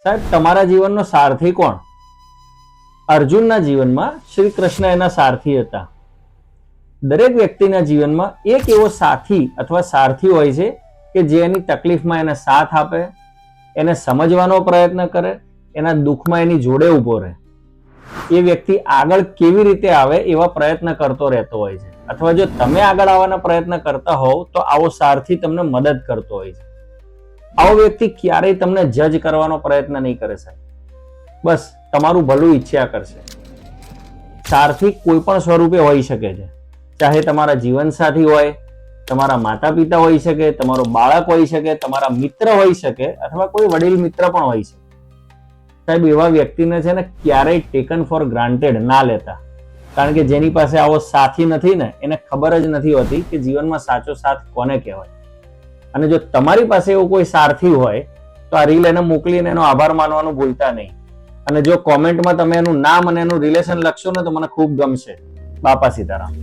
સાહેબ, તમારા જીવનનો સારથી કોણ? અર્જુનના જીવનમાં શ્રી કૃષ્ણ એના સારથી હતા. દરેક વ્યક્તિના જીવનમાં એક એવો સાથી અથવા સારથી હોય છે કે જે એની તકલીફમાં એને સાથ આપે, એને સમજવાનો પ્રયત્ન કરે, એના દુઃખમાં એની જોડે ઊભો રહે. એ વ્યક્તિ આગળ કેવી રીતે આવે એવા પ્રયત્ન કરતો રહેતો હોય છે. અથવા જો તમે આગળ આવવાના પ્રયત્ન કરતા હોવ તો આવો સારથી તમને મદદ કરતો હોય છે. આવો વ્યક્તિ ક્યારેય તમને જજ કરવાનો પ્રયત્ન નહીં કરે સાહેબ, બસ તમારું ભલું ઈચ્છા કરશે. સારથી કોઈ પણ સ્વરૂપે હોઈ શકે છે, ચાહે તમારા જીવનસાથી હોય, તમારા માતા પિતા હોઈ શકે, તમારો બાળક હોઈ શકે, તમારા મિત્ર હોઈ શકે, અથવા કોઈ વડીલ મિત્ર પણ હોઈ શકે. સાહેબ, એવા વ્યક્તિને છે ને ક્યારેય ટેકન ફોર ગ્રાન્ટેડ ના લેતા, કારણ કે જેની પાસે આવો સાથી નથી ને એને ખબર જ નથી હોતી કે જીવનમાં સાચો સાથ કોને કહેવાય. અને જો તમારી પાસે એવો કોઈ સારથી હોય તો આ રીલ એને મોકલીને એનો આભાર માનવાનું ભૂલતા નહીં. અને જો કોમેન્ટમાં તમે એનું નામ અને એનું રિલેશન લખશો ને તો મને ખૂબ ગમશે. બાપા સીતારામ.